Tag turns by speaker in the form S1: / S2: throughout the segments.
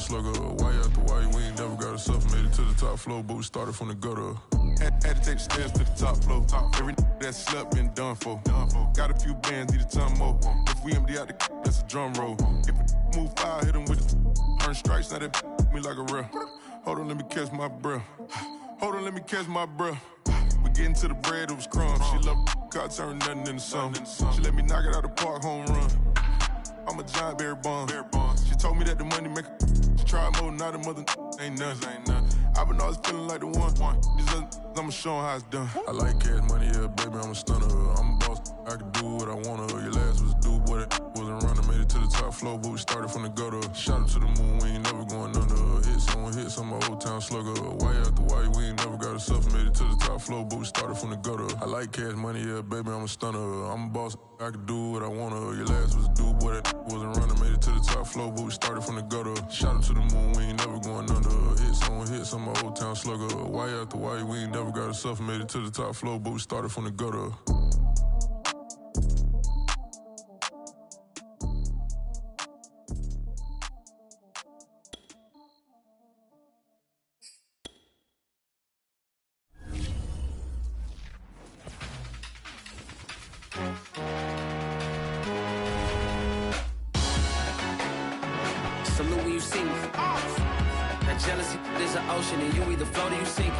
S1: slugger. Why after why we ain't never got a suffer. Made it to the top floor, but we started from the gutter. Had to take the stairs to the top floor. Every that slept been done for. Got a few bands, need a ton more. If we empty out the that's a drum roll. If a move fire, hit him with the earn strikes, now that me like a real. Hold on, let me catch my breath. Hold on, let me catch my breath. We getting to the bread, it was crumbs. She loved car, turned nothing into something. She let me knock it out the park, home run. I'm a giant berry bomb. She told me that the money make she tried more, not a mother ain't nothing. I've been always feeling like the one. These other I'ma show 'em how it's done. I like cash money, yeah, baby, I'm a stunner. I'm a boss, I can do what I wanna. Your last was do what it wasn't running. Made it to the top floor, but we started from the gutter. Shot up to the moon, we ain't never going under. Hits on my old town slugger. Why after why we ain't never got a suffer. Made it to the top floor, but we started from the gutter. I like cash money, yeah, baby, I'm a stunner. I'm a boss, I can do what I wanna. Your last was do what it wasn't running. Made it to the top floor, but we started from the gutter. Shot up to the moon, we ain't never going under. Hits on my old town slugger. Why after why we ain't never got a suffer. Made it to the top floor, but we started from the gutter.
S2: Salute when you see me. That jealousy is an ocean and you either float or you sink.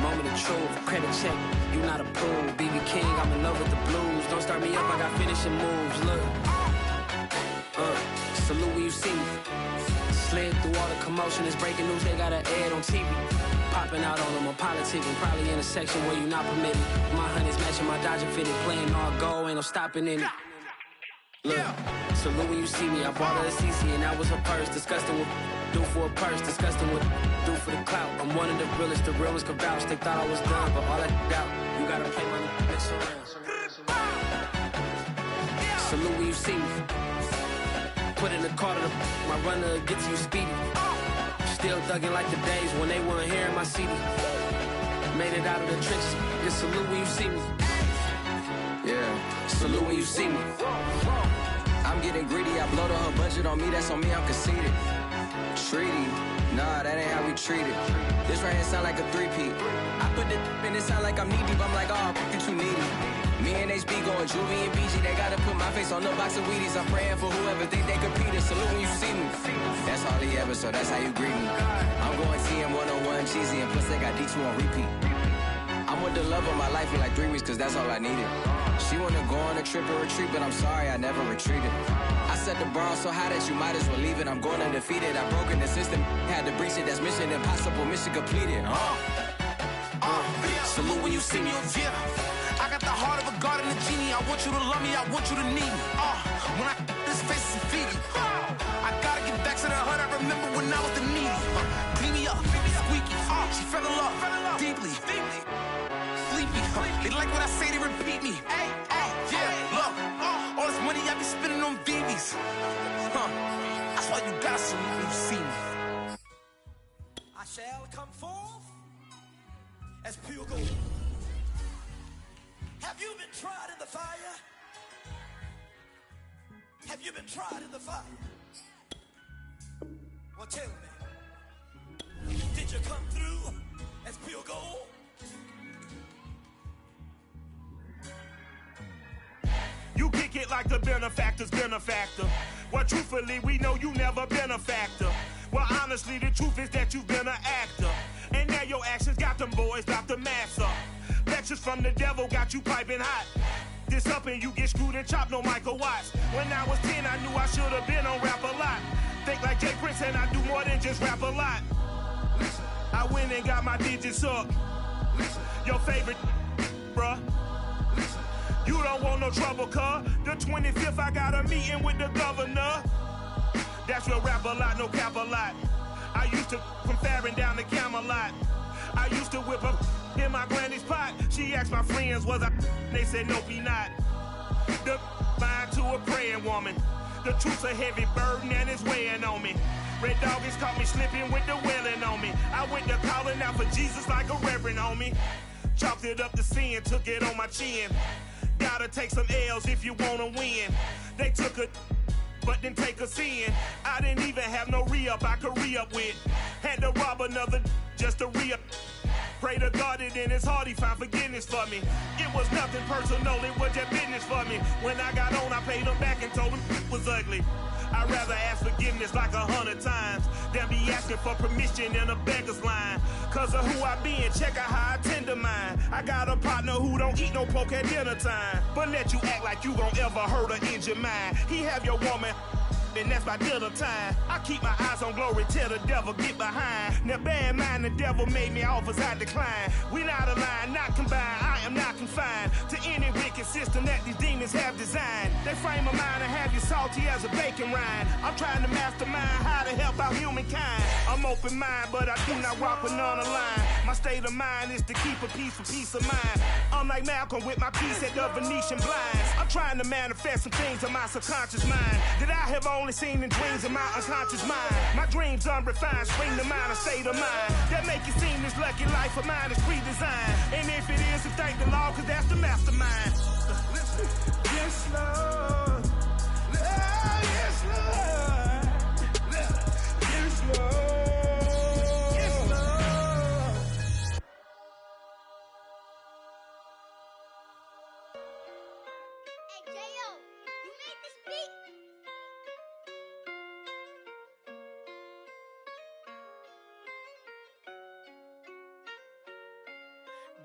S2: Moment of truth, credit check, you not approved. BB King, I'm in love with the blues. Don't start me up, I got finishing moves, look. Salute when you see me. Slid through all the commotion, it's breaking news, they got an ad on TV. Popping out on them, I'm politicking, probably in a section where you not permitted. My honey's matching my Dodger fitted, playing all go, ain't no stopping in it. Look, salute when you see me, I bought her a CC and that was her purse. Disgusting with do for a purse, disgusting with do for the clout. I'm one of the realest could vouch. They thought I was done, but all I doubt, you gotta play my mix around. Salute when you see me. Put in the car to my runner gets you speedy. Still thugging like the days when they weren't here in my CD. Made it out of the trenches. Just salute when you see me. Yeah, salute when you see me. I'm getting greedy, I blowed her budget on me, that's on me, I'm conceited. Treaty, nah, that ain't how we treat it. This right here sound like a three-peat. I put the in it sound like I'm knee deep, I'm like, oh, you too needy. Me and HB going Juvie and BG, they gotta put my face on the box of Wheaties. I'm praying for whoever think they competed. Salute when you see me. That's all he ever, so that's how you greet me. I'm going TM 101 cheesy, and plus they got D2 on repeat. I'm with the love of my life for like 3 weeks, cause that's all I needed. She wanna go on a trip or retreat, but I'm sorry, I never retreated. I set the bar so high that you might as well leave it. I'm going undefeated, I broke in the system, had to breach it, that's mission impossible, mission completed. Salute when you see me, yeah. I got the heart of a god and a genie. I want you to love me, I want you to need me. When I this face is feedy. I gotta get back to the hood, I remember when I was the needy. Clean me up, squeaky. She fell in love, deeply. Sleepy, they like what I say, they repeat me. Yeah, look, all this money I be spending on BBs. That's why you gotta salute when you see me.
S3: I shall come forth as pure gold. Have you been tried in the fire? Have you been tried in the fire? Well, tell me, did you come through as pure gold?
S4: You kick it like the benefactor's benefactor. Well, truthfully, we know you never been a factor. Well, honestly, the truth is that you've been an actor. And now your actions got them boys about to mass up. Lectures from the devil got you piping hot. This up and you get screwed and chopped, no Michael Watts. When I was 10, I knew I should have been on rap a lot. Think like Jay Prince and I do more than just rap a lot. I went and got my digits up. Your favorite, bruh. You don't want no trouble, cuz. The 25th, I got a meeting with the governor. That's real rap a lot, no cap a lot. I used to from Farron down to Camelot. I used to whip up in my granny's pot. She asked my friends, was I? They said, nope, he not. The fine to a praying woman. The truth's a heavy burden and it's weighing on me. Red Doggies caught me slipping with the wailing on me. I went to calling out for Jesus like a reverend on me. Chalked it up to sin, took it on my chin. Gotta take some L's if you wanna win. They took a but then take us in. I didn't even have no re-up I could re-up with. Had to rob another just to re-up. Pray to God that in his heart he found forgiveness for me. It was nothing personal, it was just business for me. When I got on, I paid him back and told him it was ugly. I'd rather ask forgiveness like 100 times than be asking for permission in a beggar's line. Cause of who I be and check out how I tend to mine. I got a partner who don't eat no pork at dinner time, but let you act like you gon' ever hurt or injure mine. He have your woman, and that's by dinner time. I keep my eyes on glory till the devil get behind. Now bear in mind the devil made me offers I decline. We not aligned, not combined, I am not confined to any wicked system that these demons have designed. They frame a mind and have you salty as a bacon rind. I'm trying to mastermind how to help out humankind. I'm open mind, but I do not rock with none aligned. My state of mind is to keep a peace of mind. I'm like Malcolm with my piece at the Venetian blinds. I'm trying to manifest some things in my subconscious mind that I have only seen in dreams in my unconscious mind. My dreams unrefined, spring to mind, a state of mind that make it seem this lucky life of mine is pre-designed. And if it is, then thank the Lord, cause that's the mastermind. Yes, Lord. Yes, Lord. Yes, Lord.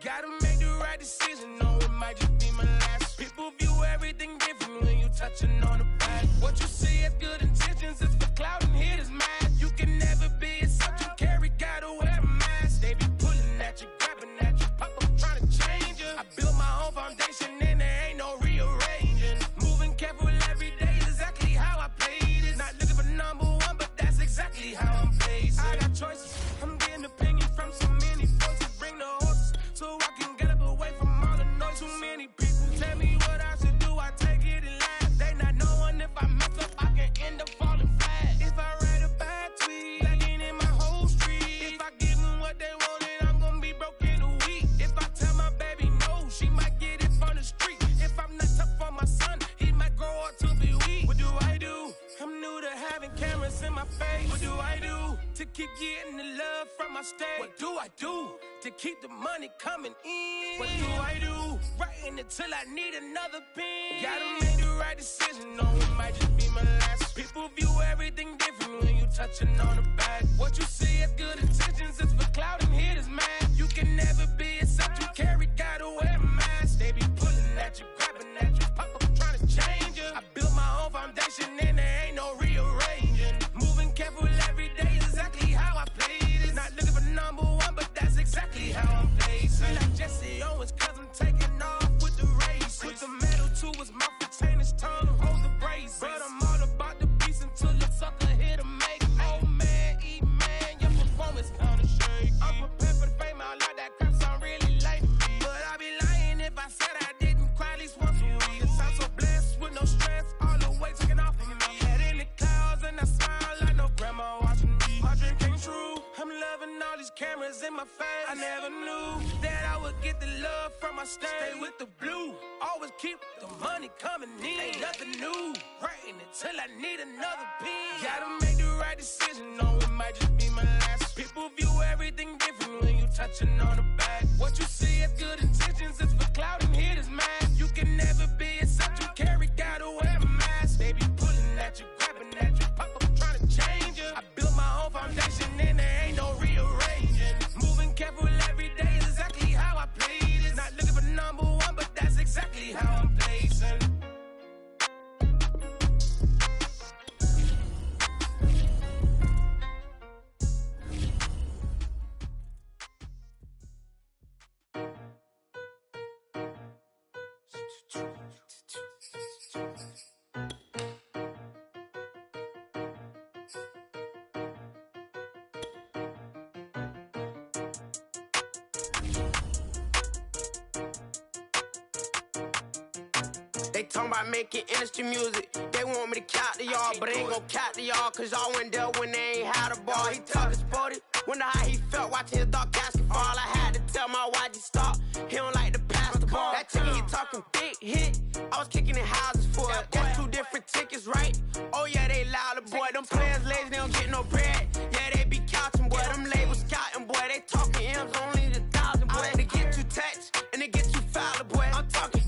S5: Gotta make the right decision, no, it might just be my last. People view everything different when you touching on the past. What you see as good intentions is for clout and haters mad. You can never be yourself, you carry, gotta wear a mask. They be pulling at you, grabbing at you, pop up trying to change you. I built my own foundation and there ain't no rearranging. Moving careful every day is exactly how I played it. Not looking for number one, but that's exactly how I'm placed. I got choices, I'm getting opinions from so many folks who bring the horses, so I can get up away from all the noise. Too many people tell me what I should do, I take it and laugh. They not knowing if I mess up, I can end up falling flat. If I write a bad tweet, lagging in my whole street. If I give them what they wanted, I'm gonna be broke in a week. If I tell my baby no, she might get it from the street. If I'm not tough for my son, he might grow up to be weak. What do I do? I'm new to having cameras in my face. What do I do to keep getting the love from my state? What do I do to keep the money coming in? What do I do? Writing until I need another pen. Gotta make the right decision, no, it might just be my last. People view everything different when you touching on the back. What you see as good intentions is for clout and haters mad. You can never be yourself, you carry, gotta wear a mask. They be pulling at you, grabbing at you, pop up trying to change you. I built my own foundation and there ain't no rearranging. Moving careful every day is exactly how I played it. Not looking for number one, but that's exactly how I'm placing. Like Jesse Owens, cause I'm taking off with the race. Put the metal to his mouth, retain his tongue, hold the brace. But I'm all about the beast until the sucker hit a make. Oh man, eat man, your performance kinda shake. I'm prepared for the fame, I like that crap sound really like me. But I'd be lying if I said I didn't cry at least once a week. Cause I'm so blessed with no stress, all the weight taken off of me. Head in the clouds and I smile like no grandma watching me. My dream came true, I'm loving all these cameras in my face. I never knew that I would get the love from my state. Stay with the blue, always keep the money coming in. Ain't nothing new, writing until I need another pen. Gotta make the right decision, no, it might just be my last. People view everything different when you touching on the back. What you see as good intentions is for clout and haters mad. You can never be yourself, you carry, gotta wear a mask. They be pulling at you, grabbing at you, pop up trying to change you. I built my own foundation and there ain't no rearranging. Moving careful every day is exactly how I played it. Not looking for number one, but that's exactly how I'm placing.
S6: They talking about making industry music. They want me to count to y'all, but I ain't gon' count to y'all, cause y'all went there when they ain't had a ball. He talking sporty, wonder how he felt watching his dog casket fall. I had to tell my YG stop, he don't like to pass the ball. That chicken, he talking big hit, I was kicking in houses for it. That's two different tickets, right? Oh yeah. players lazy, they don't get no bread. Yeah, they be couching, boy. Them labels scouting, boy. They talking M's only the 1,000, boy. They get too touched and they get too foul, boy. I'm talking,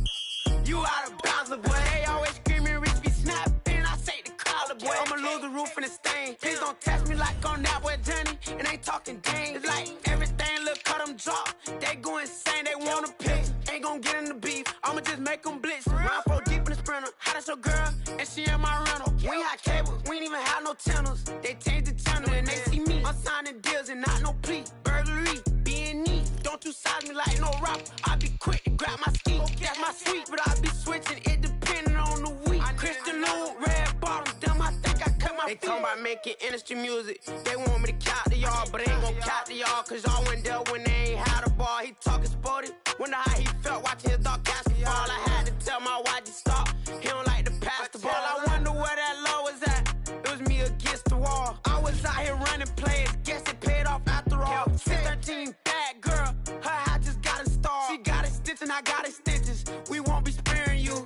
S6: you out of bounds, boy. They always screaming, Rich be snapping. I say the collar, boy. I'ma lose the roof and the stain. Please don't test me like on that boy Johnny. And ain't talking dang. It's like everything look cut them drop. They go insane, they want a pick. Ain't gon' get in the beef. I'ma just make them blitz. Round 4 deep in the sprinter. How that's your girl? And she in my rental. We ain't had cables. We ain't even have no channels. They changed the channel and they see me. I'm signing deals and not no plea. Burglary, B&E. Don't you size me like no rapper. I be quick to grab my ski. That's my sweet, but I be switching. It depending on the week. Christian Lou, red bottoms. Damn, I think I cut my feet. They talking about making industry music. They want me to count to y'all, but ain't gon' count to y'all. Cause y'all went there when they ain't had a ball. He talking sporty. Wonder how he felt watching his dog catch the ball. I had to tell my wife to stop. He don't like to pass the ball. I wonder where that low was at. It was me against the wall. I was out here running plays. Guess it paid off after all. 613, bad girl. Her hat just got a star. She got a stitch and I got a stitches. We won't be sparing you.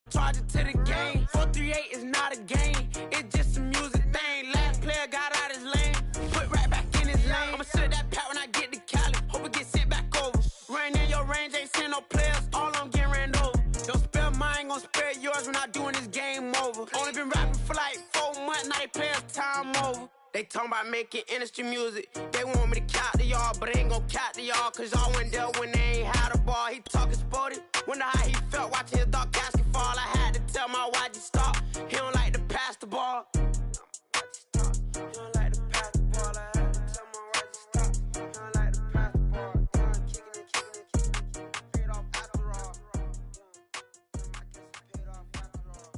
S6: Charge it to the game. 438 is not a game. It's just a music thing. Last player got out his lane. Put right back in his lane. I'ma sit that pat when I get to Cali. Hope it get sent back over. Rain in your range, ain't seen no players. All I'm getting ran over. Don't spare mine, gon' spare yours when I doing this game over. Only been rapping for like 4 months, now they play us time over. They talking about making industry music. They want me to count to y'all, but ain't gon' count to y'all. Cause y'all went there when they ain't had a ball. He talking sporty. Wonder how he felt watching his dog catch the fall. I had to tell my wife to stop. He don't like to pass the ball. He don't like to pass the ball. I had to tell my wife to stop. He don't like to pass the ball. Kicking it. Paid off after all. I guess it paid off after all.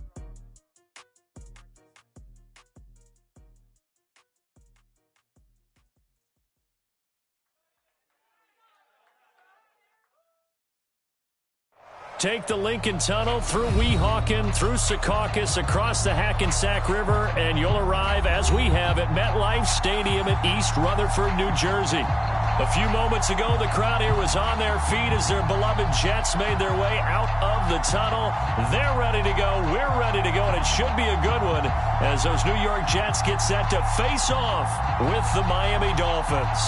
S7: Take the Lincoln Tunnel through Weehawken, through Secaucus, across the Hackensack River, and you'll arrive, as we have, at MetLife Stadium at East Rutherford, New Jersey. A few moments ago, the crowd here was on their feet as their beloved Jets made their way out of the tunnel. They're ready to go. We're ready to go, and it should be a good one as those New York Jets get set to face off with the Miami Dolphins.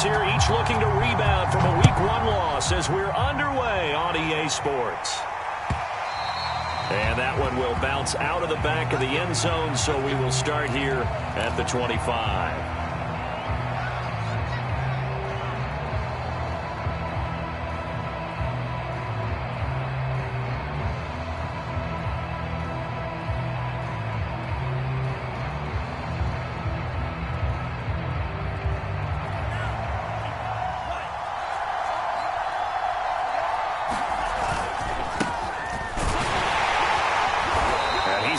S7: Here, each looking to rebound from a Week 1 loss as we're underway on EA Sports. And that one will bounce out of the back of the end zone, so we will start here at the 25.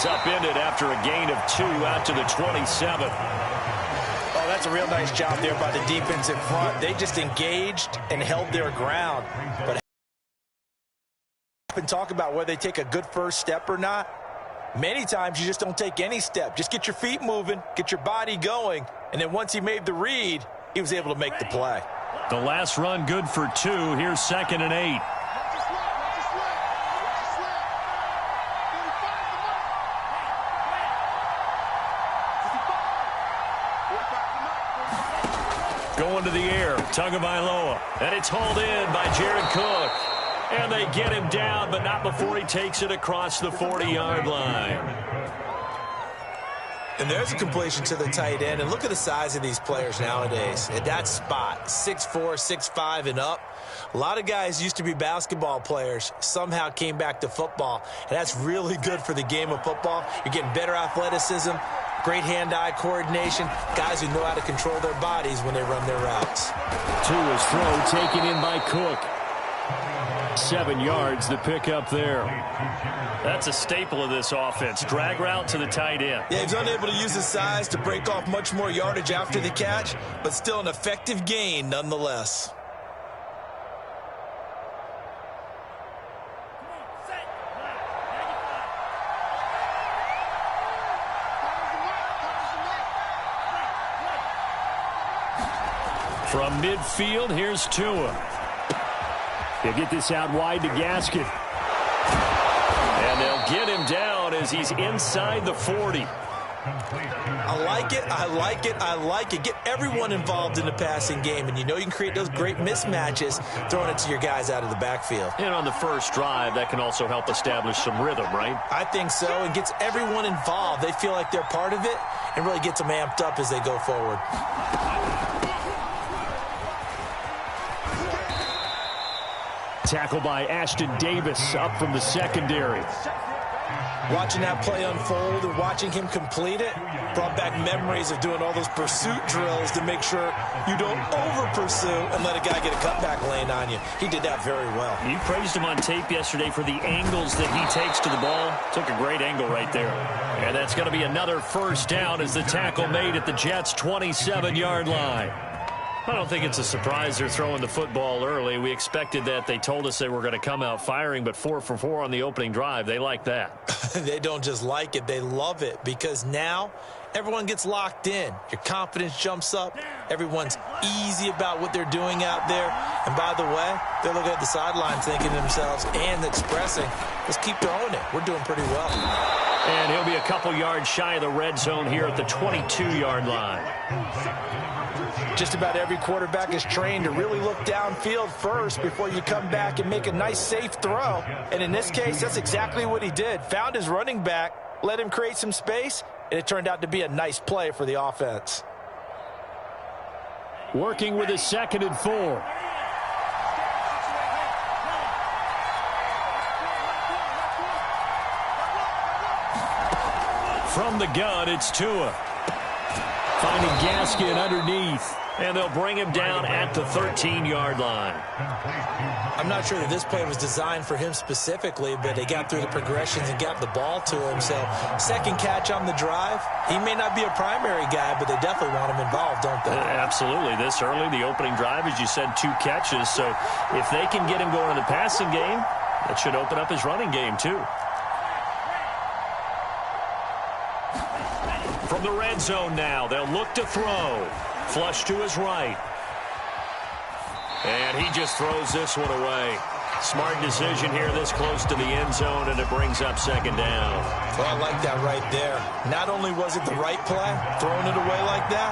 S7: Upended after a gain of 2 out to the 27.
S8: Oh, that's a real nice job there by the defense in front. They just engaged and held their ground. But and talk about whether they take a good first step or not. Many times you just don't take any step. Just get your feet moving, get your body going, and then once he made the read, he was able to make the play.
S7: The last run good for 2. Here's 2nd and 8. Going to the air, Tagovailoa, and it's hauled in by Jared Cook. And they get him down, but not before he takes it across the 40-yard line.
S8: And there's a completion to the tight end. And look at the size of these players nowadays. At that spot, 6'4", 6'5", and up. A lot of guys used to be basketball players, somehow came back to football. And that's really good for the game of football. You're getting better athleticism, great hand-eye coordination, guys who know how to control their bodies when they run their routes.
S7: To his throw, taken in by Cook. 7 yards, the pickup there. That's a staple of this offense. Drag route to the tight end.
S8: Yeah, he's unable to use his size to break off much more yardage after the catch, but still an effective gain nonetheless.
S7: From midfield, here's Tua. He'll get this out wide to Gaskin. And they'll get him down as he's inside the 40.
S8: I like it, I like it, I like it. Get everyone involved in the passing game, and you know you can create those great mismatches throwing it to your guys out of the backfield.
S7: And on the first drive, that can also help establish some rhythm, right?
S8: I think so. It gets everyone involved. They feel like they're part of it and really gets them amped up as they go forward.
S7: Tackle by Ashton Davis up from the secondary.
S8: Watching that play unfold and watching him complete it brought back memories of doing all those pursuit drills to make sure you don't over-pursue and let a guy get a cutback lane on you. He did that very well.
S7: You praised him on tape yesterday for the angles that he takes to the ball. Took a great angle right there. And that's going to be another first down as the tackle made at the Jets' 27-yard line. I don't think it's a surprise they're throwing the football early. We expected that. They told us they were going to come out firing, but 4 for 4 on the opening drive. They like that.
S8: They don't just like it. They love it because now everyone gets locked in. Your confidence jumps up. Everyone's easy about what they're doing out there. And by the way, they're looking at the sideline thinking to themselves and expressing, let's keep throwing it. We're doing pretty well.
S7: And he'll be a couple yards shy of the red zone here at the 22-yard line.
S8: Just about every quarterback is trained to really look downfield first before you come back and make a nice, safe throw. And in this case, that's exactly what he did. Found his running back, let him create some space, and it turned out to be a nice play for the offense.
S7: Working with a 2nd and 4. From the gun, it's Tua. Finding Gaskin underneath. And they'll bring him down at the 13-yard line.
S8: I'm not sure that this play was designed for him specifically, but they got through the progressions and got the ball to him. So, second catch on the drive. He may not be a primary guy, but they definitely want him involved, don't they?
S7: Absolutely. This early, the opening drive, as you said, 2 catches. So, if they can get him going in the passing game, that should open up his running game, too. From the red zone now, they'll look to throw. Flush to his right. And he just throws this one away. Smart decision here this close to the end zone, and it brings up 2nd down.
S8: Well, I like that right there. Not only was it the right play, throwing it away like that,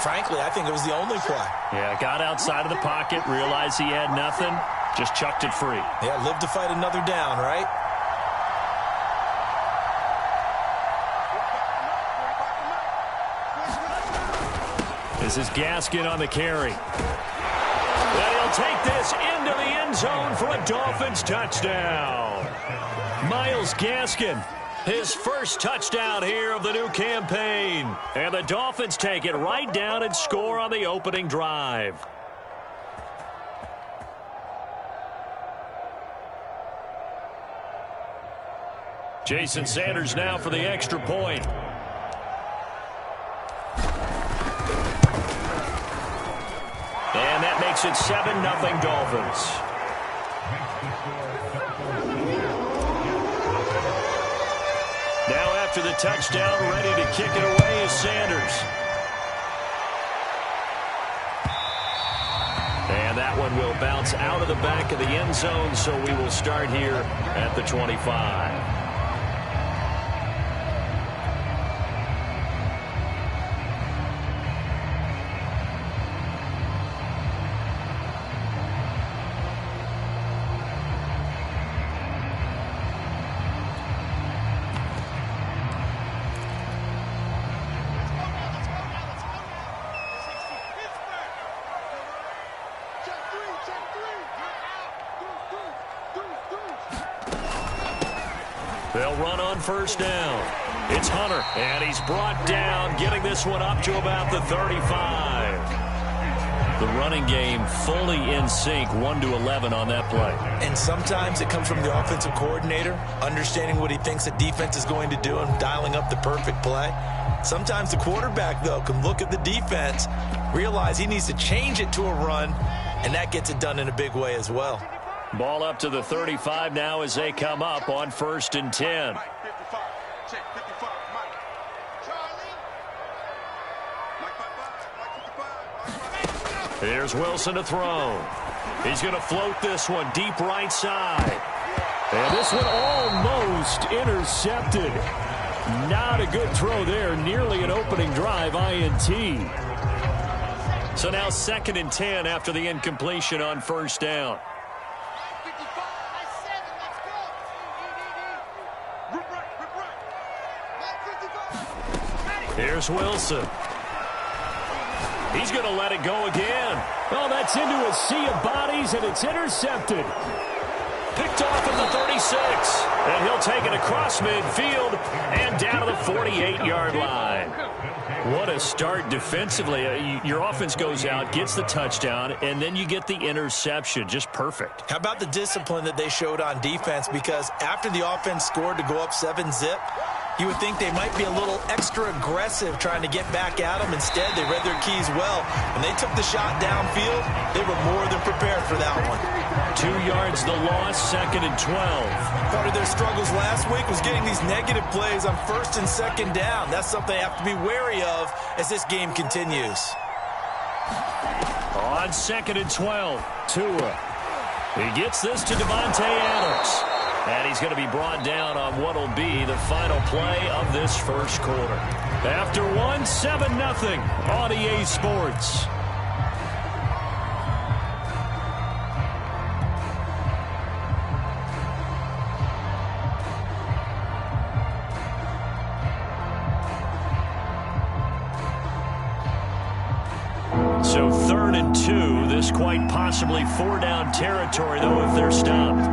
S8: frankly, I think it was the only play.
S7: Yeah, got outside of the pocket, realized he had nothing, just chucked it free.
S8: Yeah, live to fight another down, right?
S7: This is Gaskin on the carry. And he'll take this into the end zone for a Dolphins touchdown. Myles Gaskin, his first touchdown here of the new campaign. And the Dolphins take it right down and score on the opening drive. Jason Sanders now for the extra point. And that makes it 7-0 Dolphins. Now after the touchdown, ready to kick it away is Sanders. And that one will bounce out of the back of the end zone, so we will start here at the 25. They'll run on first down. It's Hunter, and he's brought down, getting this one up to about the 35. The running game fully in sync, 1-11 on that play.
S8: And sometimes it comes from the offensive coordinator, understanding what he thinks the defense is going to do and dialing up the perfect play. Sometimes the quarterback, though, can look at the defense, realize he needs to change it to a run, and that gets it done in a big way as well.
S7: Ball up to the 35 now as they come up on 1st and 10. Here's Wilson to throw. He's going to float this one deep right side. And this one almost intercepted. Not a good throw there. Nearly an opening drive INT. So now 2nd and 10 after the incompletion on first down. Here's Wilson. He's going to let it go again. Oh, that's into a sea of bodies, and it's intercepted. Picked off at the 36. And he'll take it across midfield and down to the 48-yard line. What a start defensively. Your offense goes out, gets the touchdown, and then you get the interception. Just perfect.
S8: How about the discipline that they showed on defense? Because after the offense scored to go up 7-zip, you would think they might be a little extra aggressive trying to get back at them. Instead, they read their keys well. When they took the shot downfield, they were more than prepared for that one.
S7: 2 yards the loss, 2nd and 12.
S8: Part of their struggles last week was getting these negative plays on 1st and 2nd down. That's something they have to be wary of as this game continues.
S7: On 2nd and 12, Tua. He gets this to Devontae Adams. And he's going to be brought down on what will be the final play of this first quarter. After 7-0 on EA Sports. So 3rd and 2. This quite possibly 4-down territory, though, if they're stopped.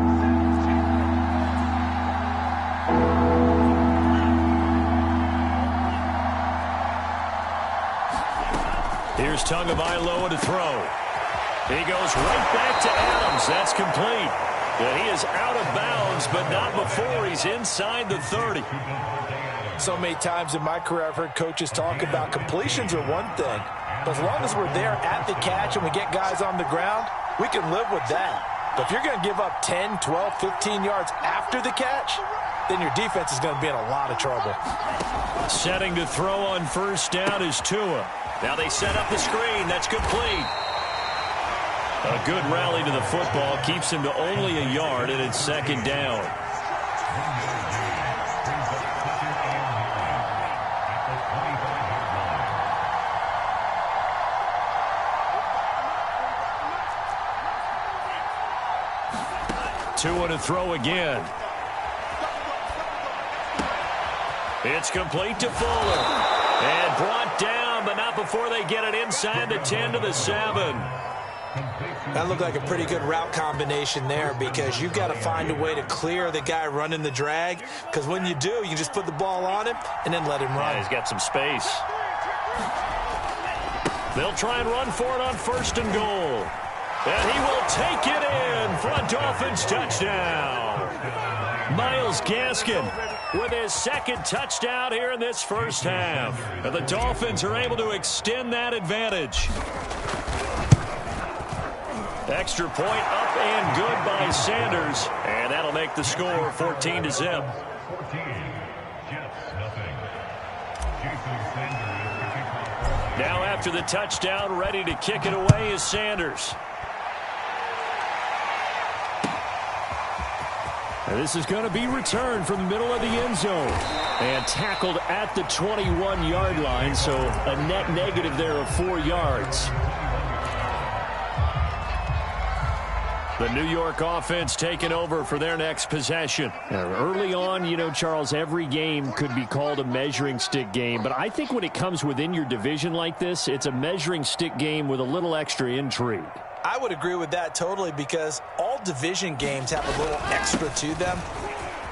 S7: Here's Tagovailoa to throw. He goes right back to Adams. That's complete. But he is out of bounds, but not before he's inside the 30.
S8: So many times in my career I've heard coaches talk about completions are one thing. But as long as we're there at the catch and we get guys on the ground, we can live with that. But if you're going to give up 10, 12, 15 yards after the catch, then your defense is going to be in a lot of trouble.
S7: Setting to throw on first down is Tua. Now they set up the screen. That's complete. A good rally to the football keeps him to only a yard, and it's 2nd down. Tua to throw again. It's complete to Fuller. And brought down, but not before they get it inside the 10 to the 7.
S8: That looked like a pretty good route combination there because you've got to find a way to clear the guy running the drag, because when you do, you just put the ball on him and then let him run.
S7: Yeah, he's got some space. They'll try and run for it on 1st and goal. And he will take it in for a Dolphins touchdown. Myles Gaskin with his 2nd touchdown here in this first half. And the Dolphins are able to extend that advantage. Extra point up and good by Sanders. And that'll make the score 14-0. Now after the touchdown, ready to kick it away is Sanders. And this is going to be returned from the middle of the end zone. And tackled at the 21-yard line, so a net negative there of 4 yards. The New York offense taking over for their next possession. Early on, you know, Charles, every game could be called a measuring stick game. But I think when it comes within your division like this, it's a measuring stick game with a little extra intrigue.
S8: I would agree with that totally because all division games have a little extra to them.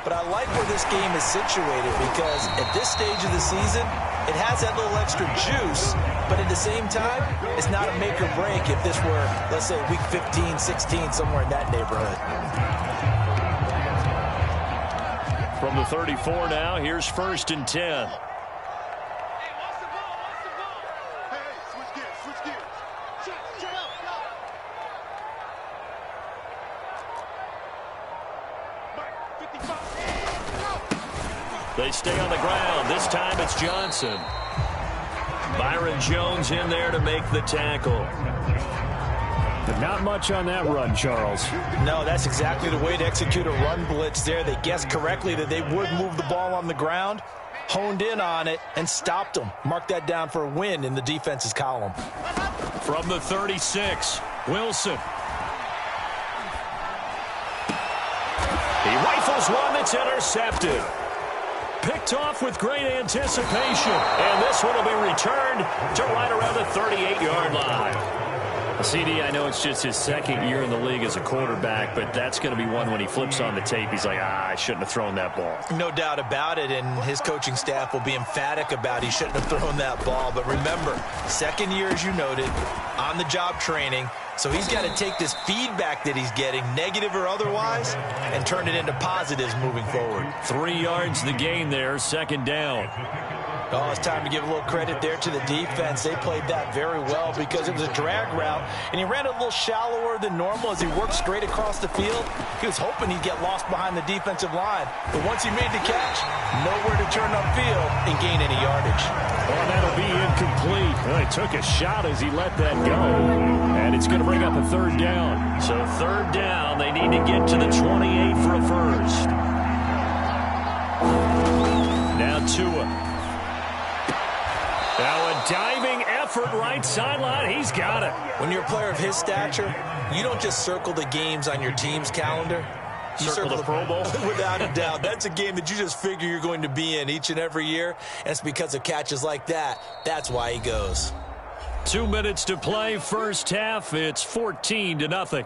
S8: But I like where this game is situated because at this stage of the season, it has that little extra juice, but at the same time, it's not a make or break if this were, let's say, week 15, 16, somewhere in that neighborhood.
S7: From the 34 now, here's 1st and 10. They stay on the ground. This time it's Johnson. Byron Jones in there to make the tackle. But not much on that run, Charles.
S8: No, that's exactly the way to execute a run blitz there. They guessed correctly that they would move the ball on the ground, honed in on it, and stopped them. Mark that down for a win in the defense's column.
S7: From the 36, Wilson. He rifles one that's intercepted. Picked off with great anticipation. And this one will be returned to right around the 38-yard line. CD, I know it's just his second year in the league as a quarterback, but that's going to be one when he flips on the tape. He's like, I shouldn't have thrown that ball.
S8: No doubt about it, and his coaching staff will be emphatic about he shouldn't have thrown that ball. But remember, second year, as you noted, on-the-job training. So he's got to take this feedback that he's getting, negative or otherwise, and turn it into positives moving forward.
S7: 3 yards the gain there, second down.
S8: Oh, it's time to give a little credit there to the defense. They played that very well because it was a drag route, and he ran a little shallower than normal as he worked straight across the field. He was hoping he'd get lost behind the defensive line, but once he made the catch, nowhere to turn upfield and gain any yardage.
S7: Well, that'll be incomplete. Well, he took a shot as he let that go, and it's going to bring up a third down. So third down, they need to get to the 28 for a first. Now Tua. Now a diving effort right sideline. He's got it.
S8: When you're a player of his stature, you don't just circle the games on your team's calendar. You circle the Pro Bowl. Without a doubt. That's a game that you just figure you're going to be in each and every year. And it's because of catches like that. That's why he goes.
S7: 2 minutes to play. First half. It's 14-0.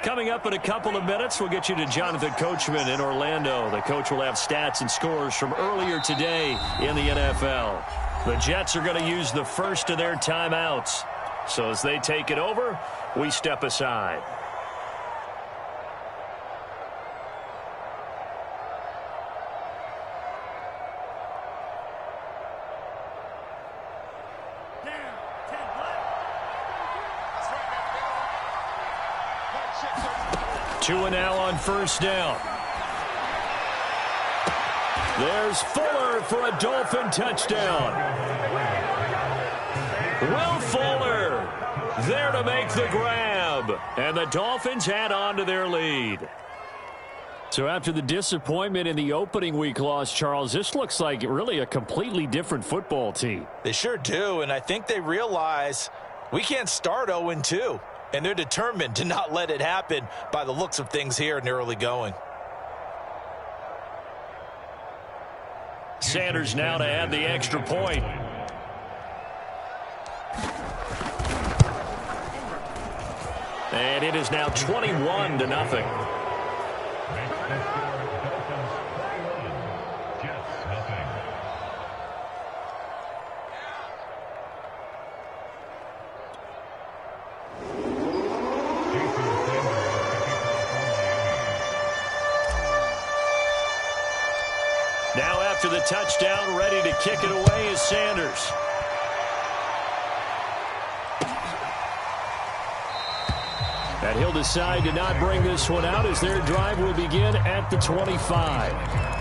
S7: Coming up in a couple of minutes, we'll get you to Jonathan Coachman in Orlando. The coach will have stats and scores from earlier today in the NFL. The Jets are going to use the first of their timeouts. So as they take it over, we step aside. Tua now on first down. There's Fuller for a Dolphin touchdown. Will Fuller there to make the grab. And the Dolphins add on to their lead. So after the disappointment in the opening week loss, Charles, this looks like really a completely different football team.
S8: They sure do, and I think they realize we can't start 0-2. And they're determined to not let it happen by the looks of things here in the early going.
S7: Sanders now to add the extra point. And it is now 21-0. Now after the touchdown, ready to kick it away is Sanders. And he'll decide to not bring this one out as their drive will begin at the 25.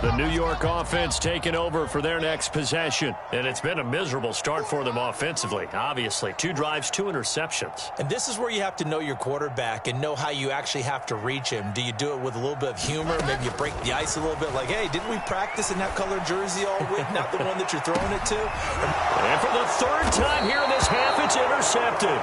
S7: The New York offense taking over for their next possession. And it's been a miserable start for them offensively, obviously. 2 drives, 2 interceptions.
S8: And this is where you have to know your quarterback and know how you actually have to reach him. Do you do it with a little bit of humor? Maybe you break the ice a little bit like, hey, didn't we practice in that colored jersey all week? Not the one that you're throwing it to?
S7: And for the third time here in this half, it's intercepted.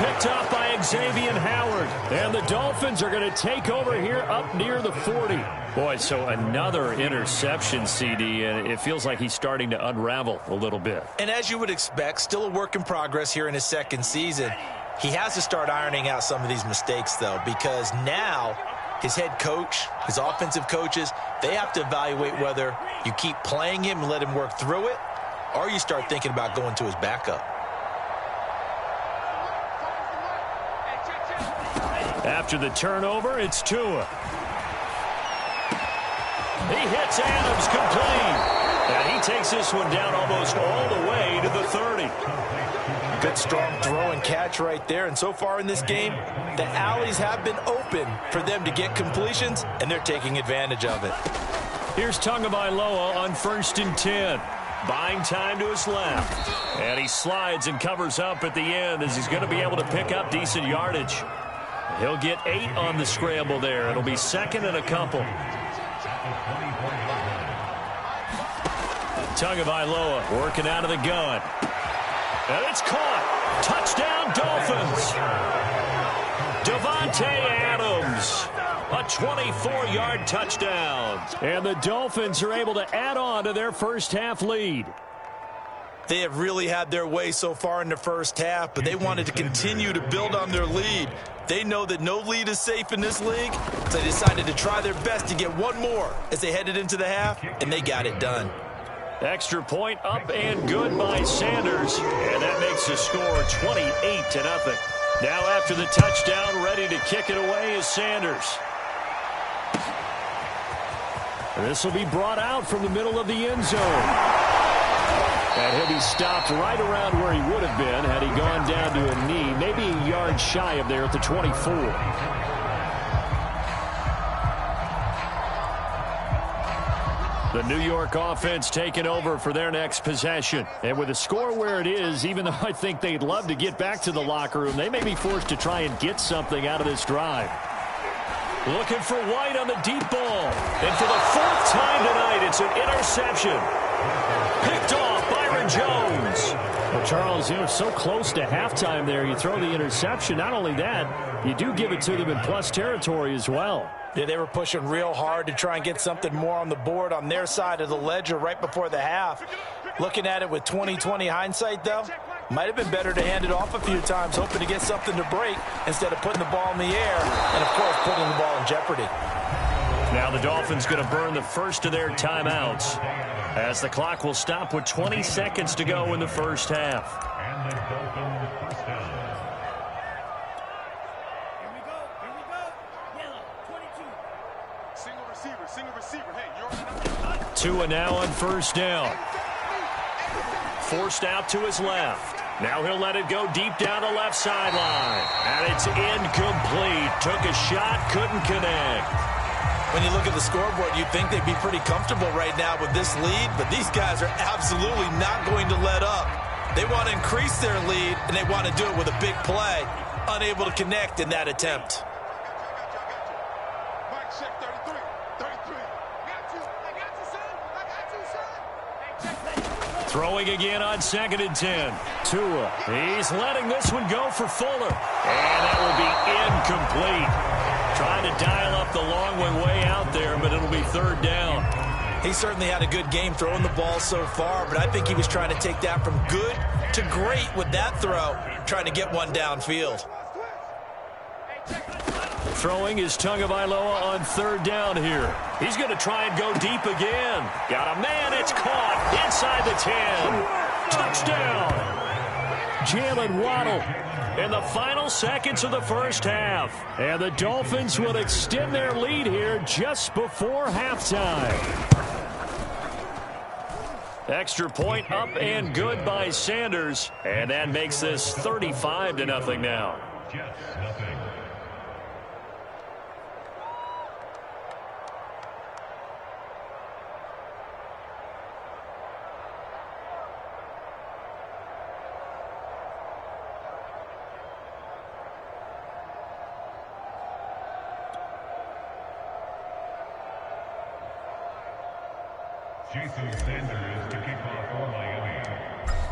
S7: Picked up by Xavier Howard. And the Dolphins are going to take over here up near the 40. Boy, so another interception, CD, and it feels like he's starting to unravel a little bit.
S8: And as you would expect, still a work in progress here in his second season. He has to start ironing out some of these mistakes, though, because now his head coach, his offensive coaches, they have to evaluate whether you keep playing him and let him work through it, or you start thinking about going to his backup.
S7: After the turnover, it's Tua. He hits Adams complete. And he takes this one down almost all the way to the 30.
S8: Good strong throw and catch right there. And so far in this game, the alleys have been open for them to get completions, and they're taking advantage of it.
S7: Here's Tagovailoa on 1st and 10. Buying time to his left. And he slides and covers up at the end as he's going to be able to pick up decent yardage. He'll get 8 on the scramble there. It'll be 2nd and a couple. Tagovailoa working out of the gun. And it's caught. Touchdown, Dolphins. Davante Adams. A 24-yard touchdown. And the Dolphins are able to add on to their first half lead.
S8: They have really had their way so far in the first half, but they wanted to continue to build on their lead. They know that no lead is safe in this league, so they decided to try their best to get one more as they headed into the half, and they got it done.
S7: Extra point up and good by Sanders, and that makes the score 28-0. Now after the touchdown, ready to kick it away is Sanders. This will be brought out from the middle of the end zone. And he'll be stopped right around where he would have been had he gone down to a knee, maybe a yard shy of there at the 24. The New York offense taking over for their next possession. And with the score where it is, even though I think they'd love to get back to the locker room, they may be forced to try and get something out of this drive. Looking for White on the deep ball. And for the 4th time tonight, it's an interception. Picked off Byron Jones. Well, Charles, you know, so close to halftime there, you throw the interception. Not only that, you do give it to them in plus territory as well.
S8: Yeah, they were pushing real hard to try and get something more on the board on their side of the ledger right before the half. Looking at it with 20/20 hindsight, though, might have been better to hand it off a few times, hoping to get something to break instead of putting the ball in the air and, of course, putting the ball in jeopardy.
S7: Now the Dolphins going to burn the first of their timeouts as the clock will stop with 20 seconds to go in the first half. Tua now on 1st down. Forced out to his left. Now he'll let it go deep down the left sideline. And it's incomplete. Took a shot, couldn't connect.
S8: When you look at the scoreboard, you'd think they'd be pretty comfortable right now with this lead, but these guys are absolutely not going to let up. They want to increase their lead, and they want to do it with a big play. Unable to connect in that attempt.
S7: Throwing again on 2nd and 10. Tua, he's letting this one go for Fuller. And that will be incomplete. Trying to dial up the long one way out there, but it'll be 3rd down.
S8: He certainly had a good game throwing the ball so far, but I think he was trying to take that from good to great with that throw, trying to get one downfield.
S7: Throwing is Tagovailoa on 3rd down here. He's going to try and go deep again. Got a man, it's caught inside the 10. Touchdown. Jalen Waddle in the final seconds of the first half. And the Dolphins will extend their lead here just before halftime. Extra point up and good by Sanders. And that makes this 35-0 now.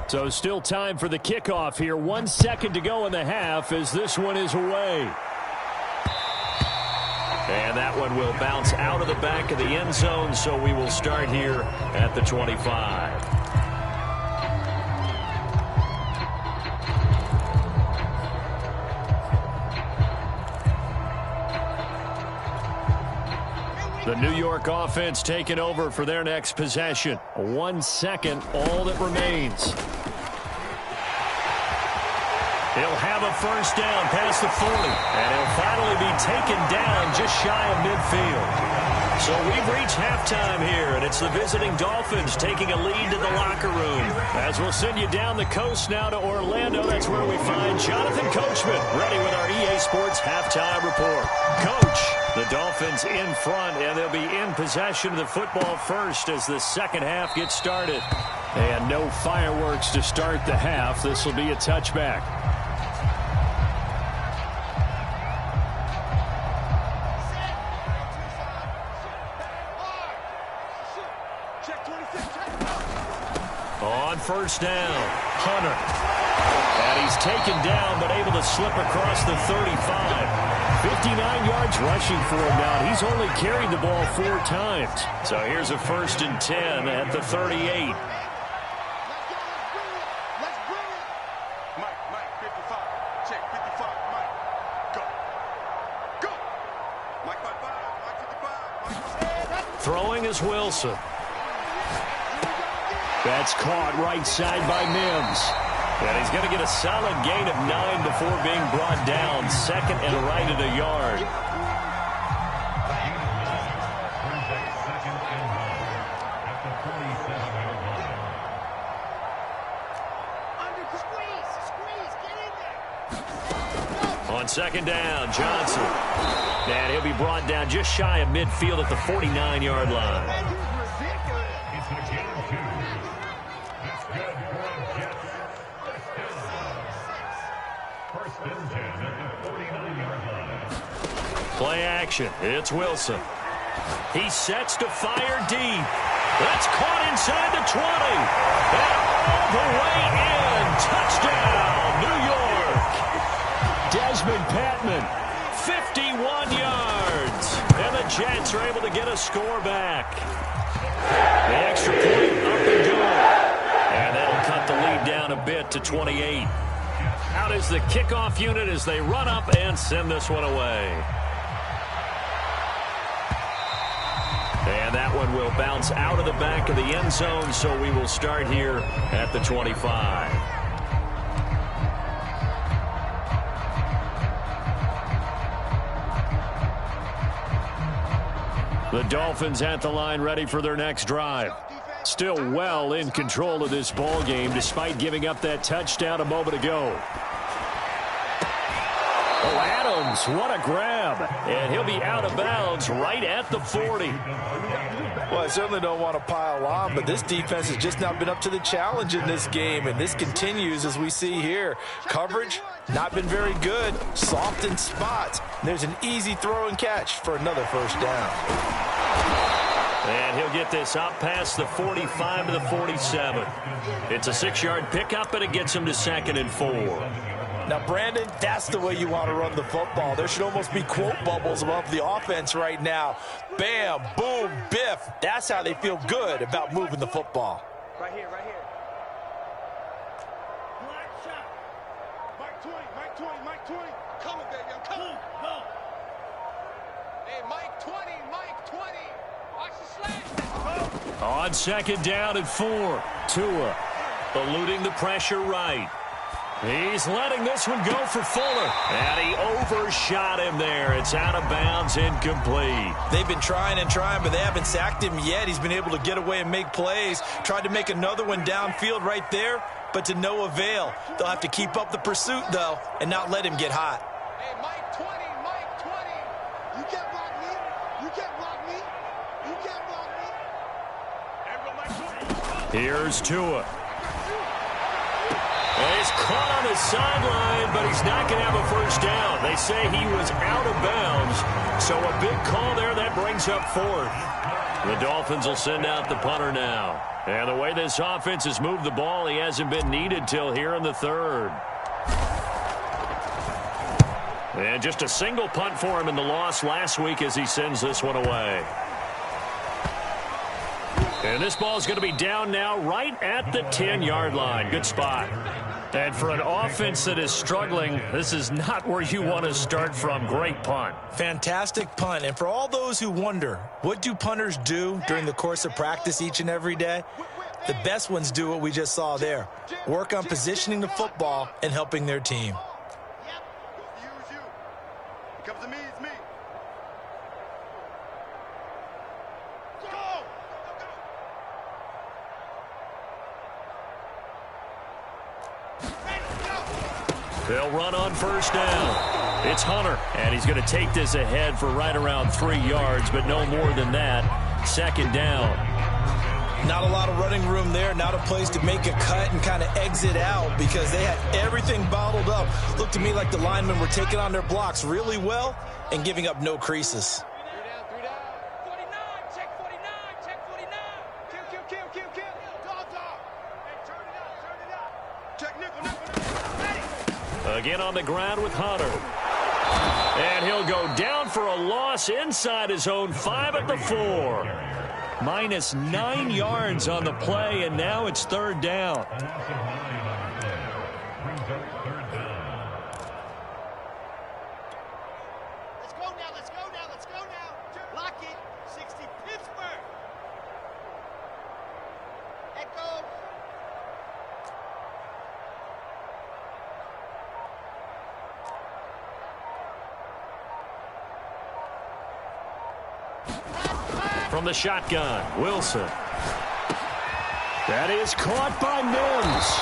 S7: So still time for the kickoff here. 1 second to go in the half as this one is away. And that one will bounce out of the back of the end zone, so we will start here at the 25. The New York offense taking over for their next possession. 1 second, all that remains. He'll have a first down past the 40, and he'll finally be taken down just shy of midfield. So we've reached halftime here, and it's the visiting Dolphins taking a lead to the locker room. As we'll send you down the coast now to Orlando, that's where we find Jonathan Coachman, ready with our EA Sports halftime report. Coach, the Dolphins in front, and they'll be in possession of the football first as the second half gets started. And no fireworks to start the half. This will be a touchback. On first down, Hunter. And he's taken down, but able to slip across the 35. 59 yards rushing for him now. He's only carried the ball 4 times. So here's a 1st and 10 at the 38.
S9: Mike, 55. Check, 55. Mike, go. Go. Mike, 55.
S7: Throwing is Wilson. That's caught right side by Mims. And he's going to get a solid gain of 9 before being brought down. Second and right at a yard. On second down, Johnson. And he'll be brought down just shy of midfield at the 49-yard line. Play action. It's Wilson. He sets to fire deep. That's caught inside the 20. And all the way in. Touchdown, New York. Desmond Patman, 51 yards. And the Jets are able to get a score back. The extra point up and good. And that'll cut the lead down a bit to 28. Out is the kickoff unit as they run up and send this one away. And that one will bounce out of the back of the end zone, so we will start here at the 25. The Dolphins at the line, ready for their next drive. Still well in control of this ball game, despite giving up that touchdown a moment ago. Oh, Adams, what a grab. And he'll be out of bounds right at the 40.
S8: Well, I certainly don't want to pile on, but this defense has just not been up to the challenge in this game, and this continues as we see here. Coverage, not been very good. Soft in spots. There's an easy throw and catch for another first down.
S7: And he'll get this up past the 45 to the 47. It's a 6-yard pickup, and it gets him to 2nd and 4.
S8: Now, Brandon, that's the way you want to run the football. There should almost be quote bubbles above the offense right now. Bam, boom, biff. That's how they feel good about moving the football.
S9: Right here. Black shot. Mike 20. Coming, baby, I'm coming. Go. Hey, Mike 20. Watch the slash.
S7: On second down and 4. Tua eluding the pressure right. He's letting this one go for Fuller. And he overshot him there. It's out of bounds, incomplete.
S8: They've been trying, but they haven't sacked him yet. He's been able to get away and make plays. Tried to make another one downfield right there, but to no avail. They'll have to keep up the pursuit, though, and not let him get hot.
S9: Hey, Mike 20. You can't block me.
S7: Here's Tua. He's caught on the sideline, but he's not going to have a first down. They say he was out of bounds, so a big call there that brings up 4th. The Dolphins will send out the punter now. And the way this offense has moved the ball, he hasn't been needed till here in the 3rd. And just a single punt for him in the loss last week as he sends this one away. And this ball is going to be down now right at the 10-yard line. Good spot. And for an offense that is struggling, this is not where you want to start from. Great punt.
S8: Fantastic punt. And for all those who wonder, what do punters do during the course of practice each and every day? The best ones do what we just saw there. Work on positioning the football and helping their team.
S7: They'll run on first down. It's Hunter, and he's going to take this ahead for right around 3 yards, but no more than that. Second down.
S8: Not a lot of running room there, not a place to make a cut and kind of exit out because they had everything bottled up. Looked to me like the linemen were taking on their blocks really well and giving up no creases.
S7: Again on the ground with Hunter. And he'll go down for a loss inside his own 5 at the 4. Minus 9 yards on the play, and now it's third down.
S9: Let's go now, let's go now, let's go now. Lock it. 60 Pittsburgh. Echo.
S7: From the shotgun, Wilson. That is caught by Mims.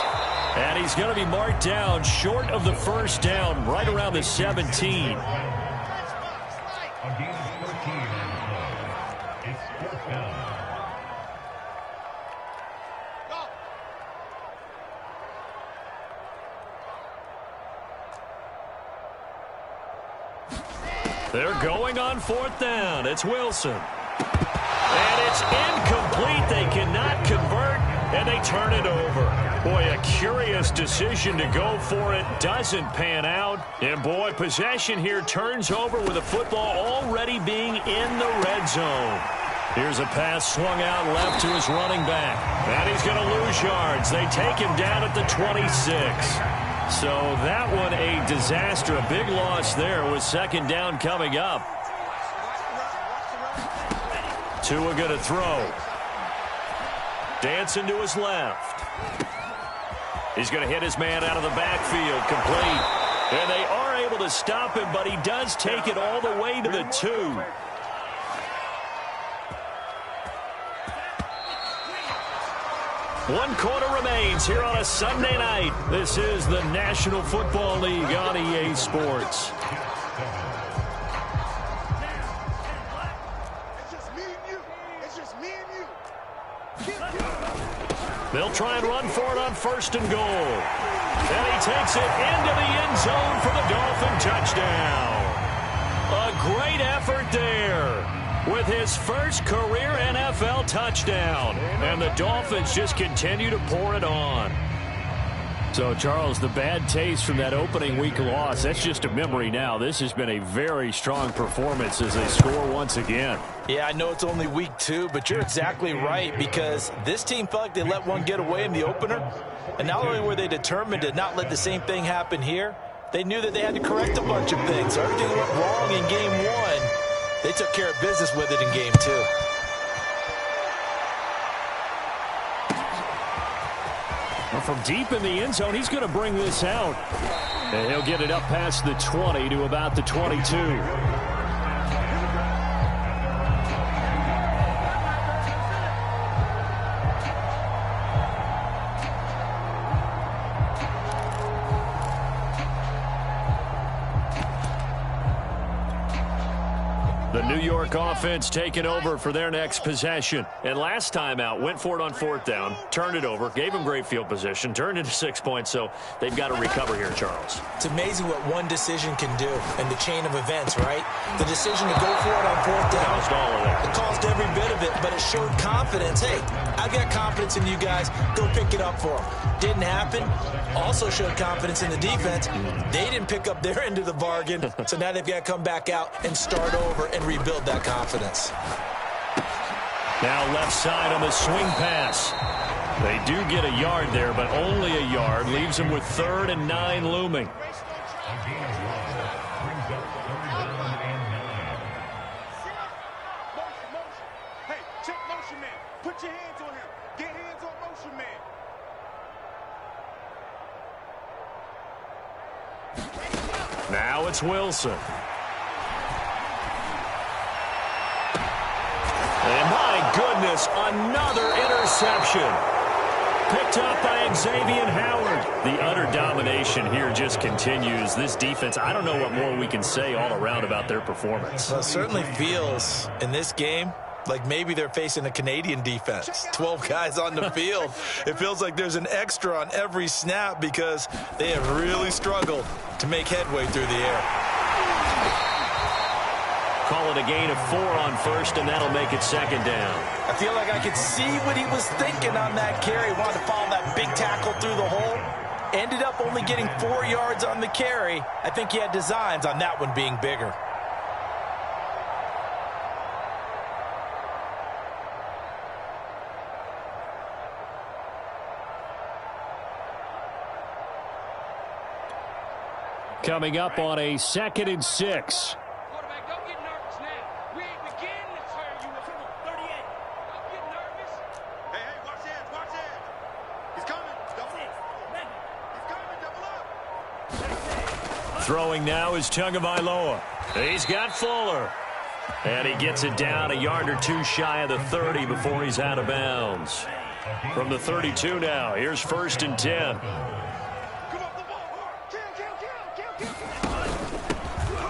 S7: And he's going to be marked down short of the first down, right around the 17. They're going on fourth down. It's Wilson. And it's incomplete. They cannot convert, and they turn it over. Boy, a curious decision to go for it. Doesn't pan out. And, boy, possession here turns over with the football already being in the red zone. Here's a pass swung out left to his running back. And he's going to lose yards. They take him down at the 26. So that one a disaster. A big loss there with second down coming up. Tua going to throw. Dancing to his left. He's going to hit his man out of the backfield. Complete. And they are able to stop him, but he does take it all the way to the 2. One quarter remains here on a Sunday night. This is the National Football League on EA Sports. They'll try and run for it on first and goal. And he takes it into the end zone for the Dolphin touchdown. A great effort there with his first career NFL touchdown. And the Dolphins just continue to pour it on. So, Charles, the bad taste from that opening week loss, that's just a memory now. This has been a very strong performance as they score once again.
S8: Yeah, I know it's only week 2, but you're exactly right because this team felt like they let one get away in the opener. And not only were they determined to not let the same thing happen here, they knew that they had to correct a bunch of things. So everything that went wrong in game 1, they took care of business with it in game 2.
S7: From deep in the end zone, he's going to bring this out. And he'll get it up past the 20 to about the 22. The New York offense taking over for their next possession. And last time out, went for it on fourth down, turned it over, gave them great field position, turned into 6 points, so they've got to recover here, Charles.
S8: It's amazing what one decision can do in the chain of events, right? The decision to go for it on fourth down.
S7: Caused all of that.
S8: It caused every bit of it, but it showed confidence. Hey, I've got confidence in you guys. Go pick it up for them. Didn't happen. Also showed confidence in the defense. They didn't pick up their end of the bargain, so now they've got to come back out and start over and rebuild that confidence.
S7: Now left side on the swing pass. They do get a yard there, but only a yard. Leaves them with 3rd and 9 looming.
S9: Hey, check motion
S4: man. Put your hands on him. Get hands on motion man.
S7: Now it's Wilson. And my goodness, another interception. Picked up by Xavier Howard. The utter domination here just continues. This defense, I don't know what more we can say all around about their performance.
S8: Well, it certainly feels in this game like maybe they're facing a Canadian defense. 12 guys on the field. It feels like there's an extra on every snap because they have really struggled to make headway through the air.
S7: Call it a gain of 4 on first, and that'll make it second down.
S8: I feel like I could see what he was thinking on that carry. Wanted to follow that big tackle through the hole. Ended up only getting 4 yards on the carry. I think he had designs on that one being bigger.
S7: Coming up on a 2nd and 6.
S5: Quarterback, don't get nervous now. We ain't beginning to tear you up. 38. Don't get nervous.
S4: Hey, watch hands, watch hands. He's coming. Double up. He's coming, double up.
S7: Throwing now is Tagovailoa. He's got Fuller. And he gets it down a yard or two shy of the 30 before he's out of bounds. From the 32 now, here's 1st and 10.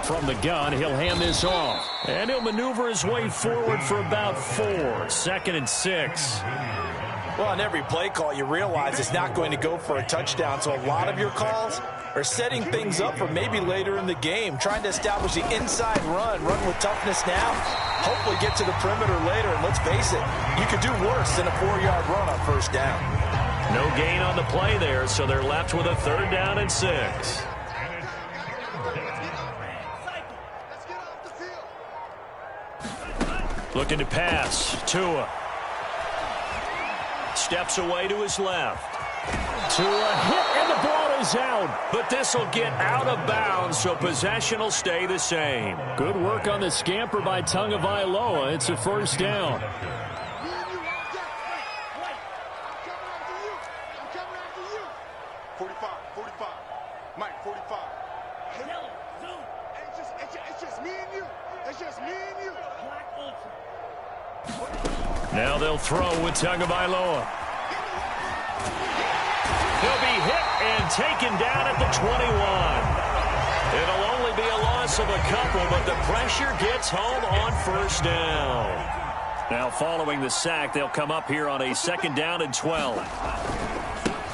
S7: From the gun, he'll hand this off. And he'll maneuver his way forward for about 4. 2nd and 6.
S8: Well, on every play call, you realize it's not going to go for a touchdown. So a lot of your calls are setting things up for maybe later in the game, trying to establish the inside run with toughness now, hopefully get to the perimeter later. And let's face it, you could do worse than a 4-yard run on 1st down.
S7: No gain on the play there, so they're left with a 3rd down and 6. Looking to pass. Tua. Steps away to his left. Tua hit, and the ball is out. But this will get out of bounds, so possession will stay the same. Good work on the scamper by Tagovailoa. It's a 1st down. Now they'll throw with Tagovailoa. He'll be hit and taken down at the 21. It'll only be a loss of a couple, but the pressure gets home on 1st down. Now following the sack, they'll come up here on a 2nd down and 12.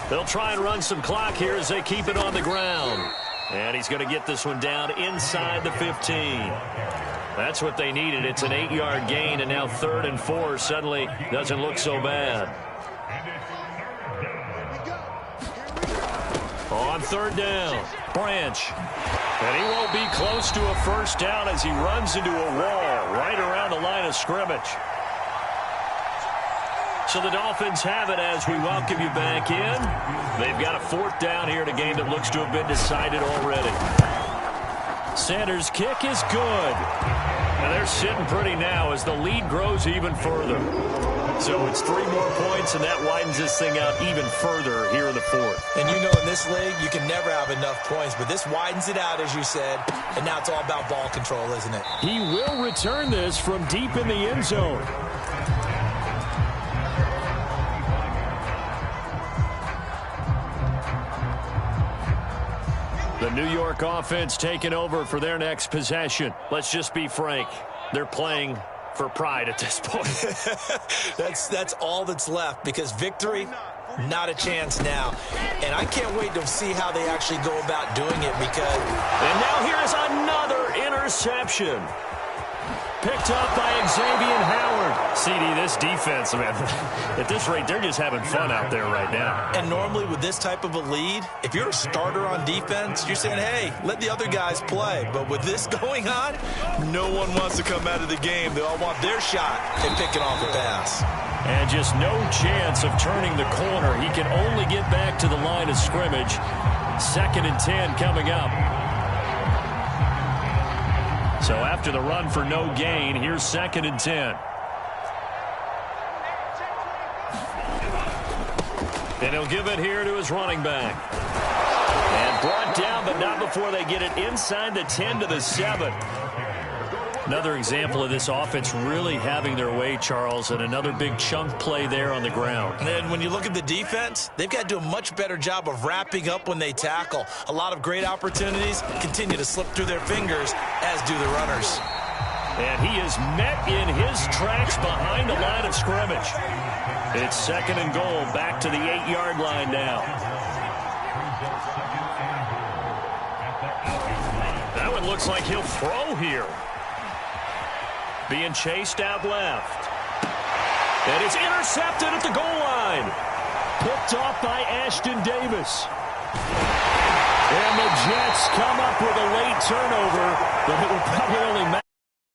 S7: They'll try and run some clock here as they keep it on the ground. And he's going to get this one down inside the 15. That's what they needed. It's an 8-yard gain, and now 3rd and 4 suddenly doesn't look so bad. On 3rd down, Branch. And he won't be close to a 1st down as he runs into a wall right around the line of scrimmage. So the Dolphins have it as we welcome you back in. They've got a 4th down here in a game that looks to have been decided already. Sanders' kick is good. And they're sitting pretty now as the lead grows even further. So it's 3 more points, and that widens this thing out even further here in the 4th.
S8: And you know in this league, you can never have enough points, but this widens it out, as you said, and now it's all about ball control, isn't it?
S7: He will return this from deep in the end zone. The New York offense taking over for their next possession. Let's just be frank. They're playing for pride at this point.
S8: That's all that's left, because victory, not a chance now. And I can't wait to see how they actually go about doing it, because...
S7: And now here's another interception. Picked up by Xavier Howard. CD, this defense, man, at this rate, they're just having fun out there right now.
S8: And normally with this type of a lead, if you're a starter on defense, you're saying, hey, let the other guys play. But with this going on, no one wants to come out of the game. They all want their shot at picking off the pass.
S7: And just no chance of turning the corner. He can only get back to the line of scrimmage. 2nd and 10 coming up. So after the run for no gain, here's 2nd and 10. And he'll give it here to his running back. And brought down, but not before they get it inside the 10 to the 7. Another example of this offense really having their way, Charles, and another big chunk play there on the ground.
S8: And when you look at the defense, they've got to do a much better job of wrapping up when they tackle. A lot of great opportunities continue to slip through their fingers, as do the runners.
S7: And he is met in his tracks behind the line of scrimmage. It's 2nd and goal, back to the 8-yard line now. That one looks like he'll throw here. Being chased out left. And it's intercepted at the goal line. Picked off by Ashton Davis. And the Jets come up with a late turnover, but it will probably only matter.